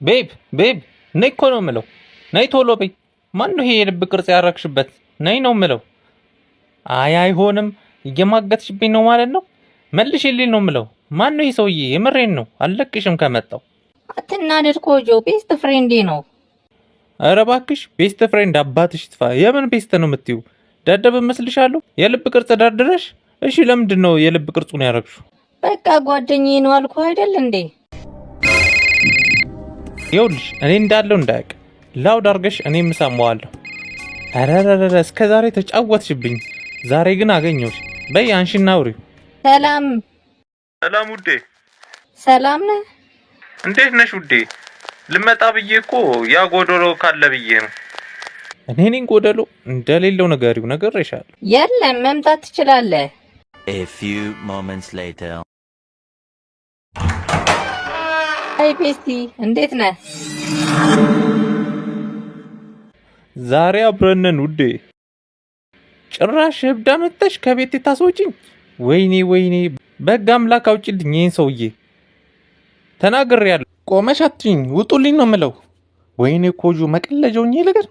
ቤብ ነይ እኮ ነው የምለው። ነይ ቶሎ በይ። ማነው ይሄ የልብ ቅርጽ ያረክሽበት? ነይ ነው የምለው። አይሆንም፣ እየማገጥሽብኝ ነው ማለት ነው። መልሽልኝ ነው የምለው። ማነው ይሄ ሰውዬ? የምሬን ነው፣ አልለቅሽም ከመጣው። አትናደድ ኮጆ፣ ቤስት ፍሬንዴ ነው። ኧረ እባክሽ ቤስት ፍሬንድ አባትሽ ይጥፋ። የምን ቤስት ነው የምትይው? ደደብ እመስልሻለሁ? የልብ ቅርጽ ደርድረሽ? እሺ ለምንድን ነው የልብ ቅርጹን ያረግሽው? በቃ ጓደኛዬ ነው አልኩ አይደል እንዴ? ይኸውልሽ እኔ እንዳለው እንዳያውቅ ላውድ አድርገሽ እኔም እሰማዋለሁ። አረረረ እስከ ዛሬ ተጫወትሽብኝ፣ ዛሬ ግን አገኘሁሽ። በይ አንሺና አውሪው። ሰላም ውዴ። ሰላም ነህ? እንዴት ነሽ ውዴ? ልመጣ ብዬ እኮ ያ ጎደሎ ካለ ብዬ ነው። እኔ ነኝ ጎደሎ? እንደሌለው ነገሪው ነግሬሻለሁ። የለም መምጣት ትችላለህ። A few moments later. አይ ቤስቲ እንዴት ነህ? ዛሬ አብረን ነን ውዴ። ጭራሽ እብዳ መጥተሽ ከቤት ታስወጪኝ? ወይኔ በጋ አምላክ አውጪልኝ ይሄን ሰውዬ። ተናግሬያለሁ። ቆመሽ አትይኝ፣ ውጡልኝ ነው የምለው። ወይኔ ኮጆ መቀለጃው እኔ ነገር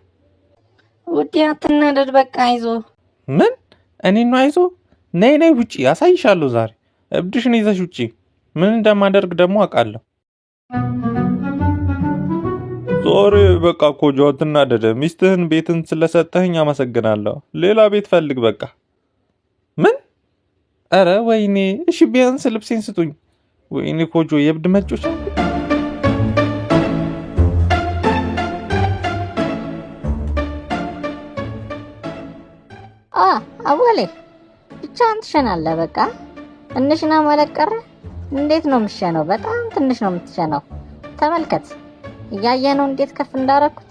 ውዴ አትናደድ፣ በቃ አይዞ። ምን እኔ ነው አይዞ? ነይ ውጪ፣ አሳይሻለሁ ዛሬ። እብድሽን ይዘሽ ውጪ። ምን እንደማደርግ ደግሞ አውቃለሁ። ዞር በቃ ኮጆ አትናደድ። ሚስትህን ቤትን ስለሰጠኸኝ አመሰግናለሁ። ሌላ ቤት ፈልግ በቃ። ምን? አረ ወይኔ። እሺ ቢያንስ ልብሴን ስጡኝ። ወይኔ ኮጆ የእብድ መጮች። አወሌ ብቻህን ትሸናለህ። በቃ እንሽና ማለት ቀረ። እንዴት ነው የምትሸነው? በጣም ትንሽ ነው የምትሸነው። ተመልከት፣ እያየህ ነው እንዴት ከፍ እንዳረኩት።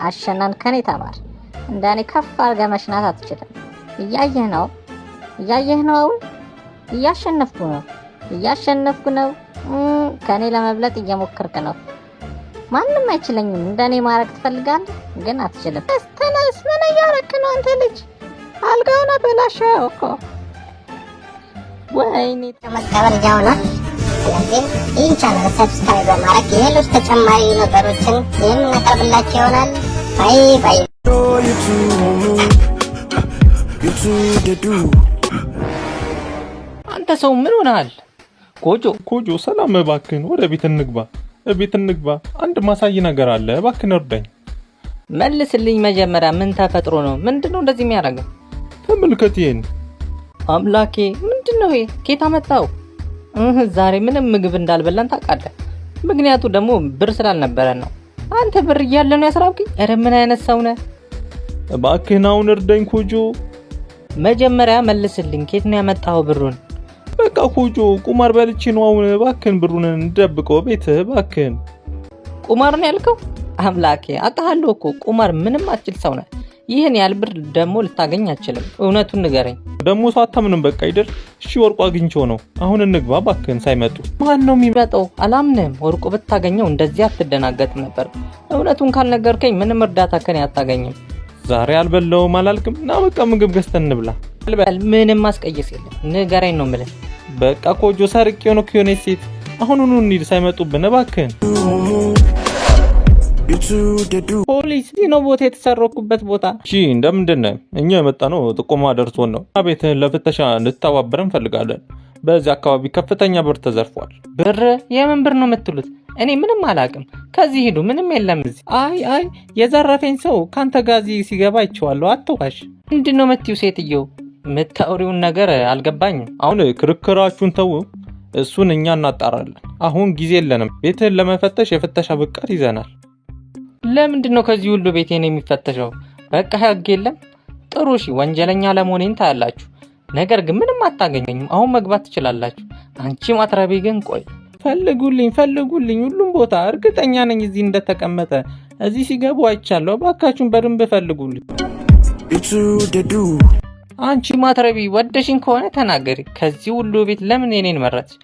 አሸናን ከኔ ተማር። እንደኔ ከፍ አድርገህ መሽናት አትችልም። እያየህ ነው። አሁን እያሸነፍኩ ነው። ከኔ ለመብለጥ እየሞከርክ ነው። ማንም አይችለኝም። እንደኔ ማድረግ ትፈልጋለህ ግን አትችልም። ተነስ። ምን እያረክ ነው አንተ ልጅ? አልጋውን አበላሸው እኮ። ወይኔ ተመዝገበን ጃውና። ስለዚህ ይህን ቻናል ሰብስክራይብ በማድረግ የሌሎች ተጨማሪ ነገሮችን የምናቀርብላችሁ ይሆናል። ባይ አንተ ሰው ምን ሆነሃል? ኮጆ ሰላም፣ እባክህን ወደ ቤት እንግባ። አንድ ማሳይ ነገር አለ፣ እባክህን እርዳኝ። መልስልኝ መጀመሪያ። ምን ተፈጥሮ ነው? ምንድነው እንደዚህ የሚያደርገው? ተመልከት ይሄን። አምላኬ ምንድነው ይሄ? ኬት አመጣው? ዛሬ ምንም ምግብ እንዳልበላን ታውቃለህ። ምክንያቱ ደግሞ ብር ስላልነበረን ነው። አንተ ብር እያለ ነው ያስራብከኝ? ኧረ ምን አይነት ሰው ነህ? እባክህን አሁን እርዳኝ ኮጆ። መጀመሪያ መልስልኝ፣ ኬት ነው ያመጣው ብሩን? በቃ ኮጆ ቁማር በልቼ ነው። አሁን እባክህን ብሩን እንደብቀው ቤትህ እባክህን። ቁማር ነው ያልከው? አምላኬ አውቃለሁ እኮ ቁማር ምንም አትችል ሰው ነህ። ይህን ያህል ብር ደግሞ ልታገኝ አትችልም። እውነቱን ንገረኝ። ደግሞ ሳታምንም በቃ አይደል? እሺ ወርቁ አግኝቼው ነው። አሁን እንግባ እባክህን ሳይመጡ። ማን ነው የሚመጣው? አላምንም። ወርቁ ብታገኘው እንደዚህ አትደናገጥም ነበር። እውነቱን ካልነገርከኝ ምንም እርዳታ ከኔ አታገኝም። ዛሬ አልበላውም አላልክም? ና በቃ ምግብ ገዝተን እንብላ። ምንም ማስቀየስ የለም። ንገረኝ ነው የምልህ። በቃ ኮጆ ሰርቄው ነው ከሆነ ሴት። አሁኑኑ እንሂድ ሳይመጡብን እባክህን። ፖሊስ ነው ቦታ የተሰረኩበት ቦታ። እሺ እንደምንድን ነው? እኛ የመጣ ነው ጥቆማ ደርሶን ነው። ቤትህን ለፍተሻ እንድትተባበረን እንፈልጋለን። በዚህ አካባቢ ከፍተኛ ብር ተዘርፏል። ብር? የምን ብር ነው የምትሉት? እኔ ምንም አላውቅም። ከዚህ ሂዱ፣ ምንም የለም እዚህ። አይ የዘረፈኝ ሰው ካንተ ጋዚ ሲገባ አይቼዋለሁ። አትዋሽ። ምንድን ነው የምትይው ሴትዮ? የምታወሪውን ነገር አልገባኝም። አሁን ክርክራችሁን ተው፣ እሱን እኛ እናጣራለን። አሁን ጊዜ የለንም። ቤትህን ለመፈተሽ የፍተሻ ብቃት ይዘናል። ለምንድን ነው ከዚህ ሁሉ ቤቴን የሚፈተሸው? በቃ ህግ የለም። ጥሩ እሺ፣ ወንጀለኛ ለመሆኔን ታያላችሁ። ነገር ግን ምንም አታገኙኝም። አሁን መግባት ትችላላችሁ። አንቺ ማትረቢ ግን ቆይ። ፈልጉልኝ፣ ሁሉም ቦታ እርግጠኛ ነኝ እዚህ እንደተቀመጠ። እዚህ ሲገቡ አይቻለሁ። እባካችሁን በደንብ ፈልጉልኝ። አንቺ ማትረቢ ወደሽኝ ከሆነ ተናገሪ። ከዚህ ሁሉ ቤት ለምን የኔን መረጥሽ?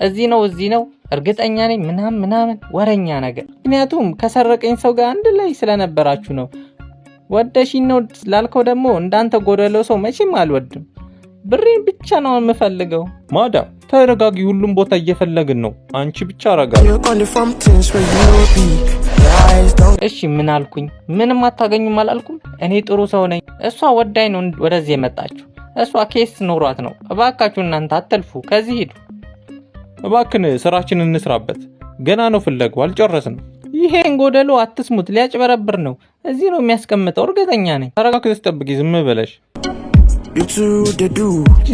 እዚህ ነው እርግጠኛ ነኝ ምናምን ወረኛ ነገር። ምክንያቱም ከሰረቀኝ ሰው ጋር አንድ ላይ ስለነበራችሁ ነው። ወደሽኝ ነው ላልከው ደግሞ እንዳንተ ጎደለው ሰው መቼም አልወድም። ብሬን ብቻ ነው የምፈልገው። ማዳም ተረጋጊ። ሁሉም ቦታ እየፈለግን ነው። አንቺ ብቻ ረጋ። እሺ ምን አልኩኝ? ምንም አታገኙም አላልኩም? እኔ ጥሩ ሰው ነኝ። እሷ ወዳይ ነው ወደዚህ የመጣችው። እሷ ኬስ ኖሯት ነው። እባካችሁ እናንተ አትልፉ፣ ከዚህ ሂዱ። እባክን ስራችንን እንስራበት። ገና ነው ፍለጋው፣ አልጨረስንም። ይሄን ጎደሎ አትስሙት፣ ሊያጭበረብር ነው። እዚህ ነው የሚያስቀምጠው፣ እርግጠኛ ነኝ። ተረጋግተሽ ጠብቂ፣ ዝም ብለሽ።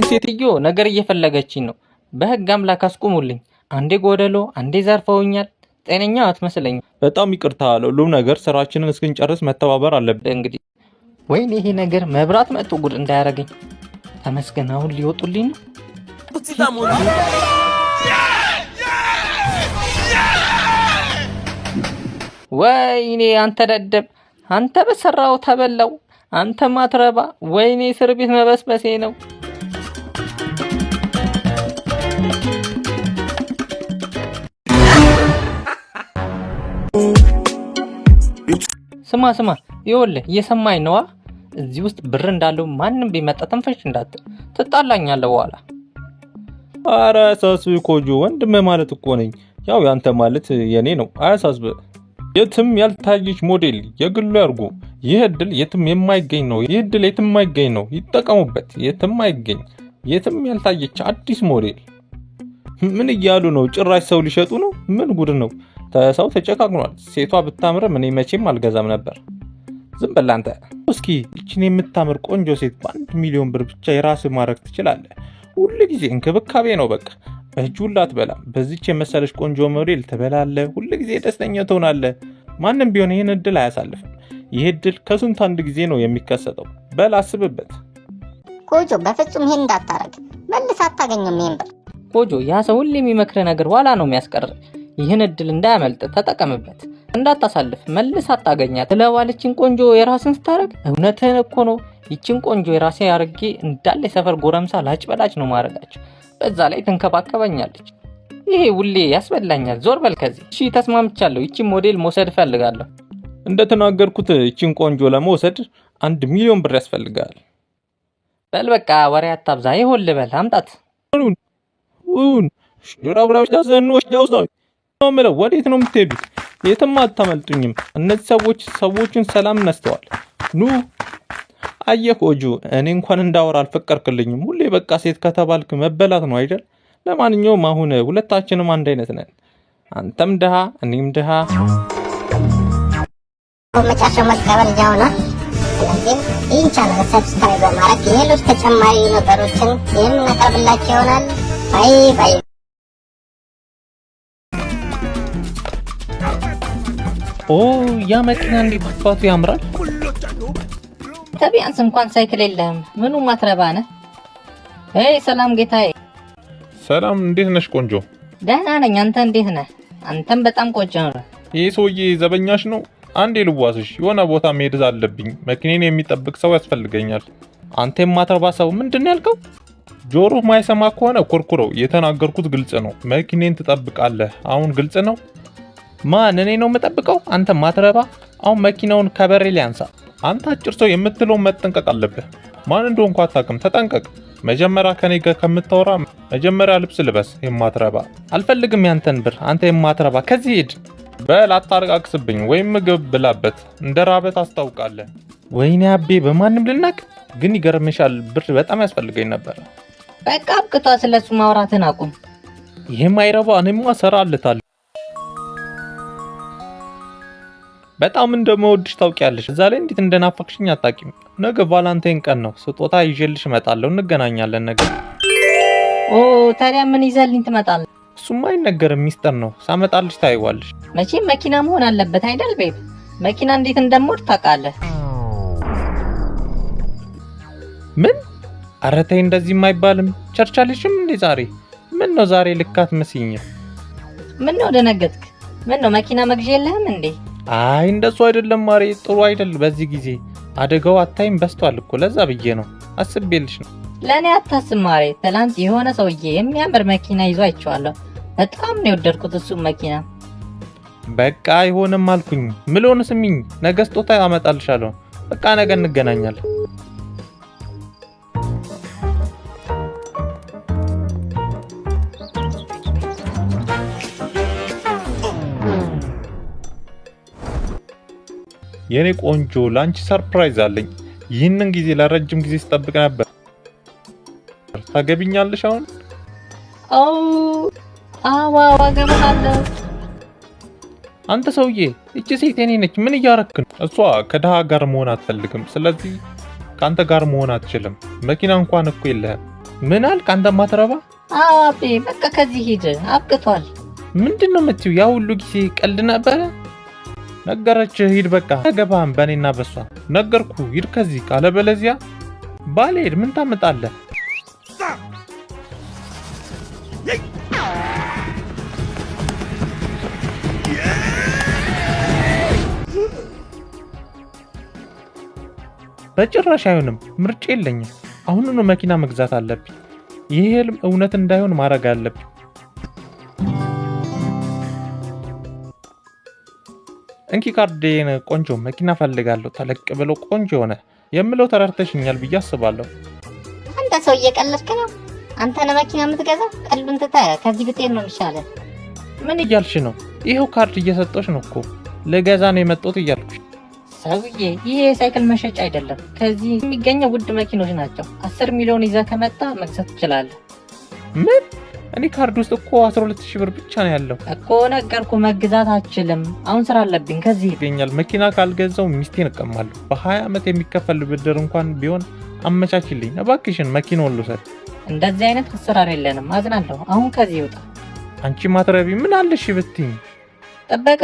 ሴትዮ ነገር እየፈለገችኝ ነው። በህግ አምላክ አስቁሙልኝ። አንዴ ጎደሎ፣ አንዴ ዘርፈውኛል። ጤነኛ አትመስለኝም። በጣም ይቅርታ። ሁሉም ነገር ስራችንን እስክንጨርስ መተባበር አለብን። እንግዲህ ወይኔ ይሄ ነገር መብራት መጥቶ ጉድ እንዳያረገኝ። ተመስገን፣ አሁን ሊወጡልኝ ነው። ወይኔ አንተ ደደብ፣ አንተ በሰራው ተበላው። አንተ ማትረባ፣ ወይኔ እስር ቤት መበስበሴ ነው። ስማ ይኸውልህ፣ እየሰማኝ ነዋ። እዚህ ውስጥ ብር እንዳለው ማንም ቢመጣ ተንፈሽ እንዳትል፣ ትጣላኛለህ በኋላ። አረ አያሳስብህ ኮጆ፣ ወንድም ማለት እኮ ነኝ። ያው ያንተ ማለት የኔ ነው፣ አያሳስብህ። የትም ያልታየች ሞዴል የግሉ ያርጉ። ይህ እድል የትም የማይገኝ ነው። ይህ እድል የትም የማይገኝ ነው፣ ይጠቀሙበት። የትም አይገኝ፣ የትም ያልታየች አዲስ ሞዴል። ምን እያሉ ነው? ጭራሽ ሰው ሊሸጡ ነው? ምን ጉድ ነው? ሰው ተጨቃቅኗል። ሴቷ ብታምርም እኔ መቼም አልገዛም ነበር። ዝም በል አንተ። እስኪ እቺን የምታምር ቆንጆ ሴት በ1 ሚሊዮን ብር ብቻ የራስህ ማድረግ ትችላለህ። ሁሉ ጊዜ እንክብካቤ ነው በቃ። በእጁላ አትበላም። በዚች የመሰለች ቆንጆ ሞዴል ትበላለህ። ሁሉ ጊዜ ደስተኛ ትሆናለህ። ማንም ቢሆን ይህን እድል አያሳልፍም። ይህ እድል ከስንት አንድ ጊዜ ነው የሚከሰተው። በል አስብበት። ኮጆ በፍጹም ይሄን እንዳታረግ፣ መልስ አታገኝም ይሄን ብር። ኮጆ ያ ሰው ሁሌ የሚመክርህ ነገር ኋላ ነው የሚያስቀር። ይህን እድል እንዳያመልጥ ተጠቀምበት። እንዳታሳልፍ፣ መልስ አታገኛት። ስለዋለችን ቆንጆ የራስን ስታረግ እውነትህን እኮ ነው። ይችን ቆንጆ የራሴ አርጌ እንዳለ የሰፈር ጎረምሳ ላጭ በላጭ ነው ማረጋቸው። በዛ ላይ ትንከባከበኛለች። ይሄ ሁሌ ያስበላኛል። ዞር በል ከዚህ። እሺ ተስማምቻለሁ። ይችን ሞዴል መውሰድ እፈልጋለሁ። እንደተናገርኩት ይችን ቆንጆ ለመውሰድ 1 ሚሊዮን ብር ያስፈልጋል። በል በቃ ወሬ አታብዛ። ይሁን ልበል አምጣት። ሽራብራዎች ዳሰኖች ዳውስታው ነው። ወዴት ነው የምትሄዱት? የትም አታመልጡኝም። እነዚህ ሰዎችን ሰላም ነስተዋል። ኑ አየህ ኮጆ፣ እኔ እንኳን እንዳወራ አልፈቀርክልኝም። ሁሌ በቃ ሴት ከተባልክ መበላት ነው አይደል? ለማንኛውም አሁን ሁለታችንም አንድ አይነት ነን። አንተም ድሃ፣ እኔም ድሃ። መጨረሻው መቀበልጃው ነው። ስለዚህ ይህን ቻናል ሰብስክራይብ በማድረግ ሌሎች ተጨማሪ ነገሮችን የምናቀርብላችሁ ይሆናል። ባይ ባይ። ኦ ያ መኪና እንዴት አባቱ ያምራል! ቢያንስ እንኳን ሳይክል የለህም። ምኑ ማትረባ ነህ? ሰላም ጌታዬ። ሰላም፣ እንዴት ነሽ ቆንጆ? ደህና ነኝ። አንተ እንዴት ነህ? አንተም በጣም ቆንጆ ነህ። ይህ ሰውዬ ዘበኛሽ ነው? አንዴ ልዋስሽ፣ የሆነ ቦታ መሄድ አለብኝ። መኪኔን የሚጠብቅ ሰው ያስፈልገኛል። አንተ የማትረባ ሰው፣ ምንድን ነው ያልከው? ጆሮ ማይሰማ ከሆነ ኮርኩረው። የተናገርኩት ግልጽ ነው። መኪኔን ትጠብቃለህ። አሁን ግልጽ ነው። ማን? እኔ ነው የምጠብቀው? አንተ ማትረባ። አሁን መኪናውን ከበሬ ላይ አንሳ። አንተ አጭር ሰው የምትለውን መጠንቀቅ አለብህ። ማን እንደሆንኩ አታውቅም፣ ተጠንቀቅ። መጀመሪያ ከኔ ጋር ከምታወራ መጀመሪያ ልብስ ልበስ። የማትረባ። አልፈልግም ያንተን ብር። አንተ የማትረባ፣ ከዚህ ሂድ። በል አታረቃቅስብኝ፣ ወይም ምግብ ብላበት። እንደ ራበት አስታውቃለህ። ወይኔ አቤ፣ በማንም ልናቅ። ግን ይገርምሻል፣ ብር በጣም ያስፈልገኝ ነበር። በቃ አብቅቷ። ስለሱ ማውራትን አቁም። ይሄም አይረባ። እኔማ እሰራለታለሁ። በጣም እንደምወድሽ ታውቂያለሽ። እዛ ላይ እንዴት እንደናፈቅሽኝ አታውቂም። ነገ ቫላንታይን ቀን ነው። ስጦታ ይዤልሽ እመጣለሁ። እንገናኛለን ነገ። ታዲያ ምን ይዘልኝ ትመጣለህ? እሱማ አይነገርም፣ ሚስጥር ነው። ሳመጣልሽ ታይዋለሽ። መቼም መኪና መሆን አለበት አይደል ቤብ? መኪና እንዴት እንደምወድ ታውቃለህ። ምን? ኧረ ተይ፣ እንደዚህም አይባልም። ቸርቻልሽም እንዴ ዛሬ? ምን ነው ዛሬ ልካት መስይኝ? ምን ነው ደነገጥክ? ምን ነው መኪና መግዣ የለህም እንዴ? አይ እንደሱ አይደለም ማሬ፣ ጥሩ አይደል። በዚህ ጊዜ አደጋው አታይም በስቷል እኮ፣ ለዛ ብዬ ነው። አስቤልሽ ነው። ለኔ አታስብ ማሬ። ትላንት የሆነ ሰውዬ የሚያምር መኪና ይዞ አይቼዋለሁ። በጣም ነው የወደድኩት እሱ መኪና። በቃ አይሆንም አልኩኝ። ምሎን ስሚኝ፣ ነገ ስጦታ አመጣልሻለሁ። በቃ ነገ እንገናኛለን። የኔ ቆንጆ ላንቺ ሰርፕራይዝ አለኝ። ይህንን ጊዜ ለረጅም ጊዜ ስጠብቅ ነበር። ታገቢኛለሽ አሁን? አዎ አገባለሁ። አንተ ሰውዬ እቺ ሴት የኔ ነች። ምን እያረክ ነው? እሷ ከደሃ ጋር መሆን አትፈልግም። ስለዚህ ካንተ ጋር መሆን አትችልም። መኪና እንኳን እኮ የለህም። ምን አልክ አንተ ማትረባ? አዎ አቤ በቃ ከዚህ ሂድ፣ አብቅቷል። ምንድነው የምትይው? ያ ሁሉ ጊዜ ቀልድ ነበረ። ነገረችህ ሂድ በቃ። አገባህም በእኔና በሷ ነገርኩ። ሂድ ከዚህ ካለበለዚያ ባልሄድ ምን ታመጣለህ? በጭራሽ አይሆንም። ምርጫ የለኝም። አሁኑኑ መኪና መግዛት አለብኝ። ይሄ ህልም እውነት እንዳይሆን ማድረግ አለብኝ። እንኪ ካርዴን። ቆንጆ መኪና ፈልጋለሁ። ተለቅ ብሎ ቆንጆ ሆነ የምለው ተረድተሽኛል ብዬ አስባለሁ። አንተ ሰው እየቀለድክ ነው። አንተ ነው መኪና የምትገዛው? ቀልዱን ትተህ ከዚህ ብትሄድ ነው የሚሻለው። ምን እያልሽ ነው? ይሄው ካርድ እየሰጠሽ ነው እኮ። ልገዛ ነው የመጣሁት እያልኩሽ። ሰውዬ ይሄ የሳይክል መሸጫ አይደለም። ከዚህ የሚገኘው ውድ መኪኖች ናቸው። 10 ሚሊዮን ይዘህ ከመጣ መግዛት ትችላለህ። ምን? እኔ ካርድ ውስጥ እኮ 12000 ብር ብቻ ነው ያለው እኮ። ነገርኩ መግዛት አትችልም። አሁን ስራ አለብኝ። ከዚህ ይገኛል። መኪና ካልገዛው ሚስቴን እቀማለሁ። በ20 ዓመት የሚከፈል ብድር እንኳን ቢሆን አመቻችልኝ እባክሽን። መኪናውን ልውሰድ። እንደዚህ አይነት አሰራር የለንም። አዝናለሁ። አሁን ከዚህ ይውጣ። አንቺ ማትረቢ ምን አለሽ ብትይኝ? ጥበቃ